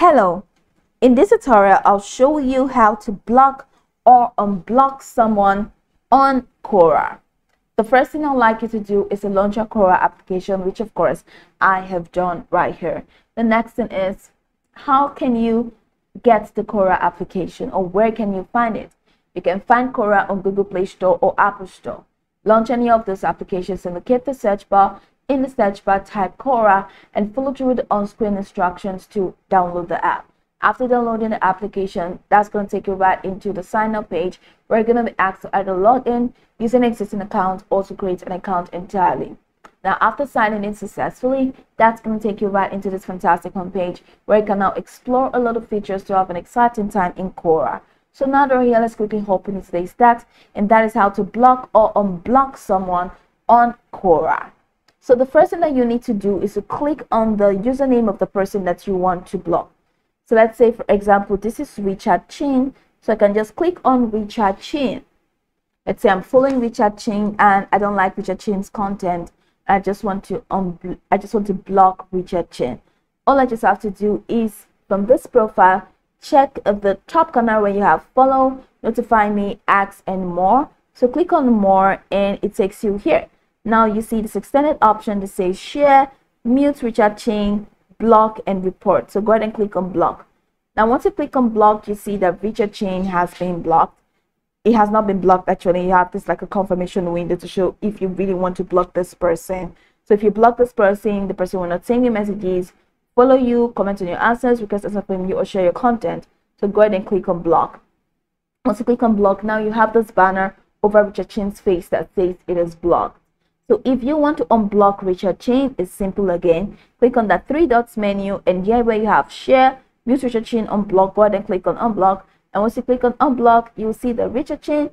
Hello, in this tutorial I'll show you how to block or unblock someone on Quora. The first thing I'd like you to do is to launch your Quora application, which of course I have done right here. The next thing is, how can you get the Quora application, or where can you find it? You can find Quora on Google Play Store or Apple Store. Launch any of those applications and locate the search bar. In the search bar, type Quora and follow through the on-screen instructions to download the app. After downloading the application, that's going to take you right into the sign up page, where you're going to be asked to either log in, use an existing account, or to create an account entirely. Now, after signing in successfully, that's going to take you right into this fantastic homepage, where you can now explore a lot of features to have an exciting time in Quora. So now that we're here, let's quickly hop into today's stats, and that is how to block or unblock someone on Quora. So the first thing that you need to do is to click on the username of the person that you want to block. So let's say, for example, this is Richard Chin. So I can just click on Richard Chin. Let's say I'm following Richard Chin and I don't like Richard Chin's content. I just want to block Richard Chin. All I just have to do is, from this profile, check at the top corner where you have follow, notify me, ask, and more. So click on more and it takes you here. Now you see this extended option that says share, mute Richard Chin, block, and report. So go ahead and click on block. Now once you click on block, you see that Richard Chin has been blocked. It has not been blocked actually. You have this like a confirmation window to show if you really want to block this person. So if you block this person, the person will not send you messages, follow you, comment on your answers, request answer from you, or share your content. So go ahead and click on block. Once you click on block, now you have this banner over Richard Chin's face that says it is blocked. So if you want to unblock Richard Chin, it's simple again. Click on that three dots menu, and here where you have share, mute Richard Chin, unblock, go ahead and click on unblock. And once you click on unblock, you will see that Richard Chin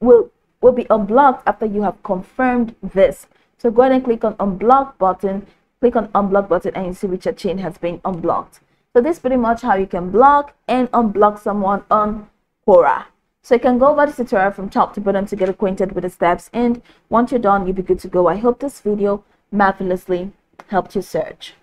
will be unblocked after you have confirmed this. So go ahead and click on unblock button, click on unblock button, and you see Richard Chin has been unblocked. So this is pretty much how you can block and unblock someone on Quora. So you can go over this tutorial from top to bottom to get acquainted with the steps, and once you're done, you'll be good to go. I hope this video marvelously helped you search.